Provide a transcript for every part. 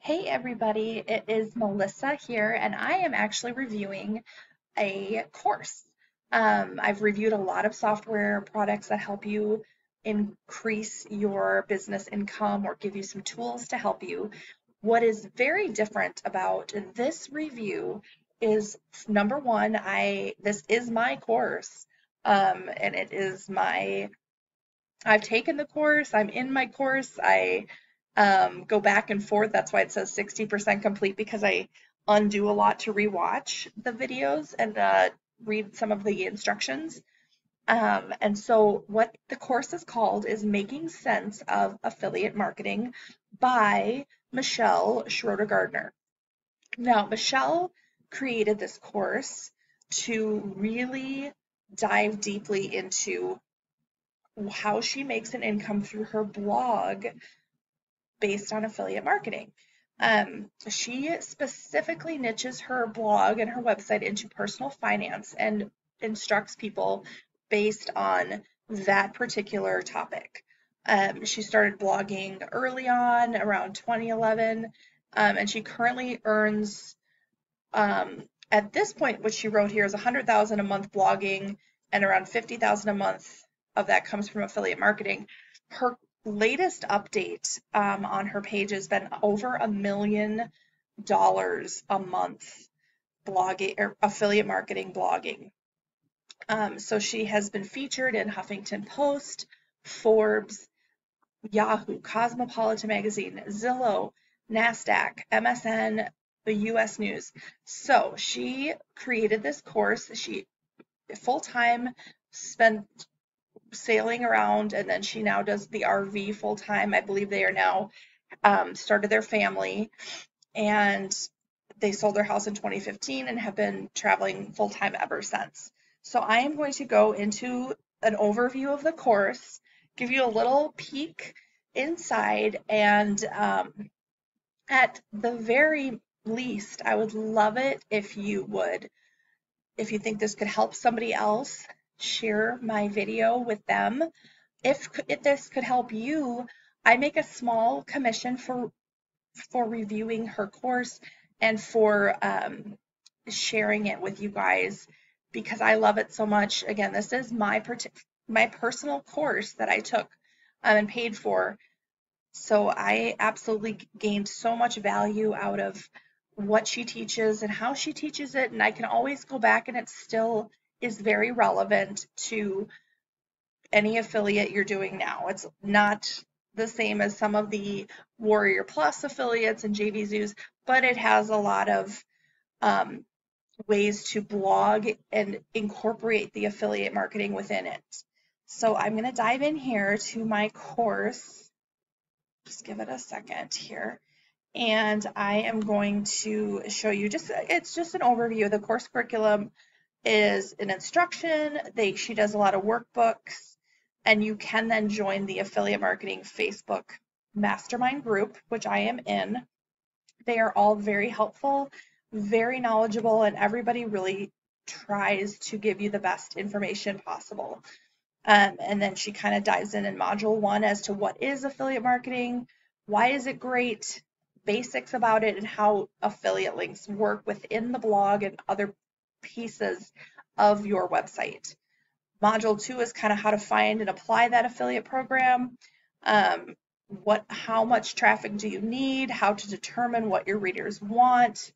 Hey everybody, it is Melissa here, and I am actually reviewing a course. I've reviewed a lot of software products that help you increase your business income or give you some tools to help you. What is very different about this review is number one, this is my course, and I've taken the course, I'm in my course, I go back and forth. That's why it says 60% complete because I undo a lot to rewatch the videos and read some of the instructions. And so what the course is called is Making Sense of Affiliate Marketing by Michelle Schroeder-Gardner. Now, Michelle created this course to really dive deeply into how she makes an income through her blog based on affiliate marketing. She specifically niches her blog and her website into personal finance and instructs people based on that particular topic. She started blogging early on, around 2011, and she currently earns, at this point, what she wrote here is 100,000 a month blogging, and around 50,000 a month of that comes from affiliate marketing. Her latest update on her page has been over $1 million a month blogging or affiliate marketing blogging. So she has been featured in Huffington Post, Forbes, Yahoo, Cosmopolitan Magazine, Zillow, NASDAQ, MSN, the US News. So she created this course. She full-time spent sailing around, and then she now does the RV full-time. I believe they are now started their family, and they sold their house in 2015 and have been traveling full-time ever since. So I am going to go into an overview of the course, give you a little peek inside, and at the very least, I would love it if if you think this could help somebody else, share my video with them. If this could help you, I make a small commission for reviewing her course and for sharing it with you guys because I love it so much. Again, this is my personal course that I took and paid for. So I absolutely gained so much value out of what she teaches and how she teaches it, and I can always go back and it still is very relevant to any affiliate you're doing now. It's not the same as some of the Warrior Plus affiliates and JVZoo's, but it has a lot of um, ways to blog and incorporate the affiliate marketing within it. So I'm going to dive in here to my course. Just give it a second here. And I am going to show you it's just an overview. The course curriculum is an instruction. She does a lot of workbooks, and you can then join the affiliate marketing Facebook mastermind group, which I am in. They are all very helpful, very knowledgeable, and everybody really tries to give you the best information possible. And then she kind of dives in module 1 as to what is affiliate marketing, why is it great, basics about it, and how affiliate links work within the blog and other pieces of your website. Module 2 is kind of how to find and apply that affiliate program. How much traffic do you need? How to determine what your readers want.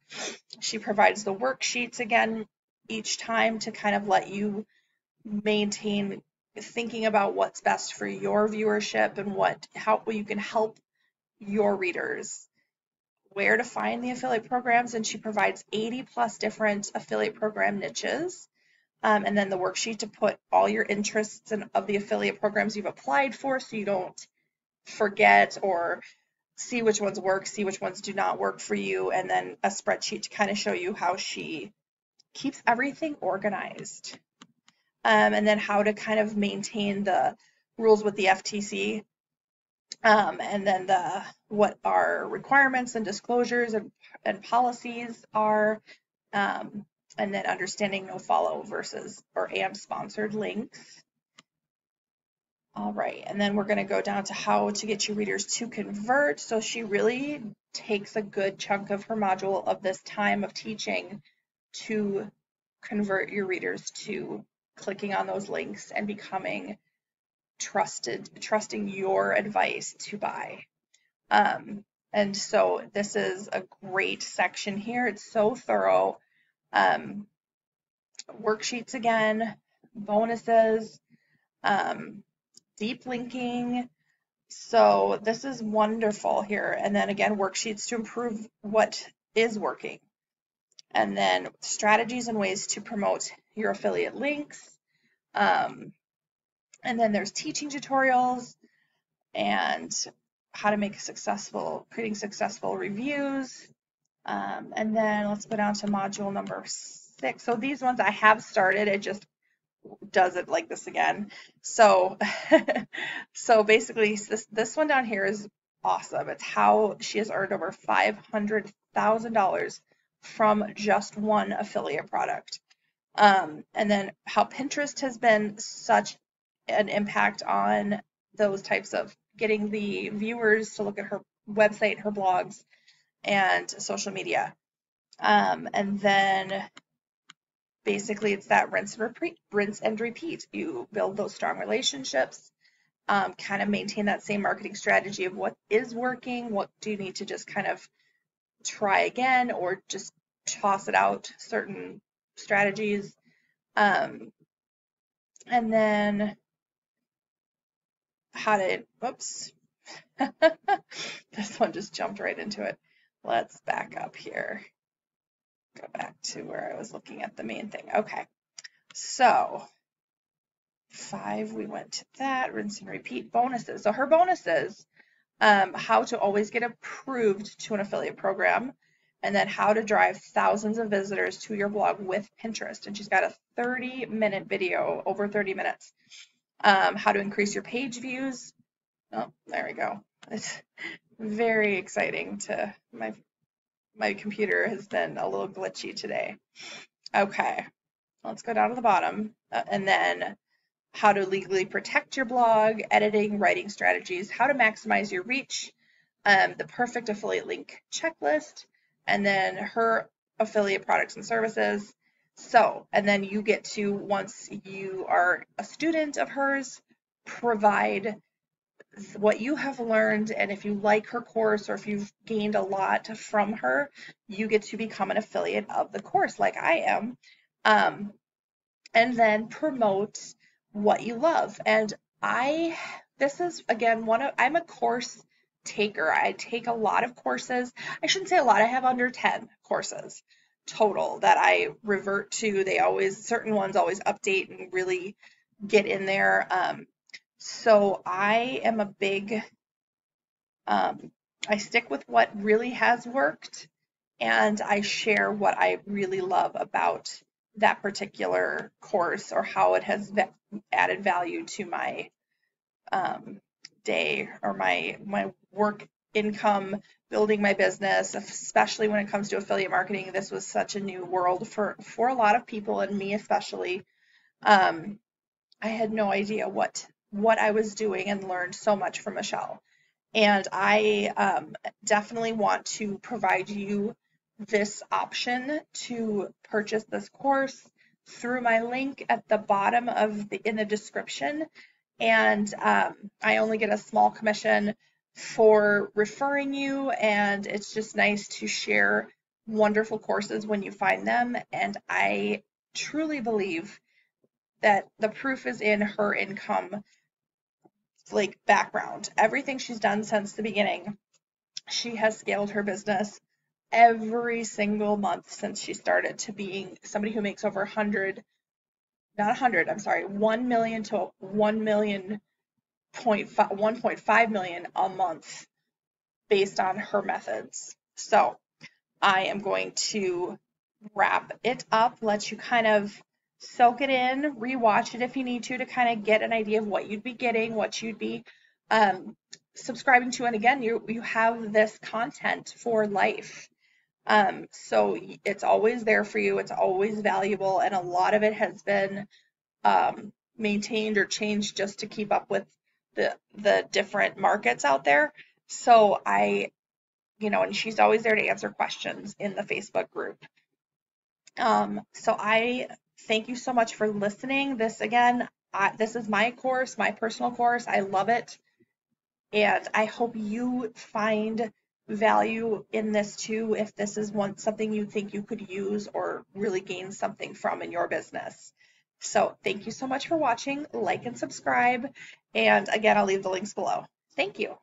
She provides the worksheets again each time to kind of let you maintain thinking about what's best for your viewership and how you can help your readers, where to find the affiliate programs, and she provides 80 plus different affiliate program niches, and then the worksheet to put all your interests of the affiliate programs you've applied for so you don't forget or see which ones work, see which ones do not work for you, and then a spreadsheet to kind of show you how she keeps everything organized. And then how to kind of maintain the rules with the FTC, and then what our requirements and disclosures and policies are, and then understanding no follow versus or and sponsored links. All right, and then we're going to go down to how to get your readers to convert. So she really takes a good chunk of her module of this time of teaching to convert your readers to clicking on those links and becoming trusting your advice to buy. And so this is a great section here. It's so thorough. Worksheets again, bonuses, deep linking. So this is wonderful here. And then again, worksheets to improve what is working. And then strategies and ways to promote your affiliate links. And then there's teaching tutorials and how to make creating successful reviews. And then let's go down to module number 6. So these ones I have started, it just does it like this again. So, so basically this one down here is awesome. It's how she has earned over $500,000 from just one affiliate product. And then how Pinterest has been such an impact on those types of getting the viewers to look at her website, her blogs, and social media. And then basically it's that rinse and repeat. You build those strong relationships, kind of maintain that same marketing strategy of what is working, what do you need to just kind of try again or just toss it out, certain strategies. And then how to, whoops, this one just jumped right into it. Let's back up here. Go back to where I was looking at the main thing. Okay, so 5, we went to that, rinse and repeat. Bonuses. So her bonuses, how to always get approved to an affiliate program, and then how to drive thousands of visitors to your blog with Pinterest. And she's got a 30-minute video, over 30 minutes. How to increase your page views. Oh, there we go. It's very exciting to my computer has been a little glitchy today. Okay, let's go down to the bottom. And then how to legally protect your blog, editing, writing strategies, how to maximize your reach, the perfect affiliate link checklist, and then her affiliate products and services. So, and then you get to, once you are a student of hers, provide what you have learned, and if you like her course or if you've gained a lot from her, you get to become an affiliate of the course like I am, and then promote what you love. And this is again I'm a course taker. I take a lot of courses. I shouldn't say a lot. I have under 10 courses total that I revert to. Certain ones always update and really get in there. So I am a big, I stick with what really has worked, and I share what I really love about that particular course or how it has added value to my day or my work income, building my business, especially when it comes to affiliate marketing. This was such a new world for a lot of people, and me especially. I had no idea what I was doing and learned so much from Michelle. And I definitely want to provide you this option to purchase this course through my link at the bottom in the description. And I only get a small commission for referring you, and it's just nice to share wonderful courses when you find them. And I truly believe that the proof is in her income background. Everything she's done since the beginning, she has scaled her business every single month since she started to being somebody who makes over 1 million to 1.5 million a month based on her methods. So I am going to wrap it up, let you kind of soak it in, rewatch it if you need to kind of get an idea of what you'd be getting, what you'd be subscribing to. And again, you have this content for life. So it's always there for you. It's always valuable. And a lot of it has been maintained or changed just to keep up with the different markets out there. So and she's always there to answer questions in the Facebook group. So I thank you so much for listening. This is my course, my personal course. I love it. And I hope you find value in this too, if this is something you think you could use or really gain something from in your business. So thank you so much for watching. Like and subscribe. And again, I'll leave the links below. Thank you.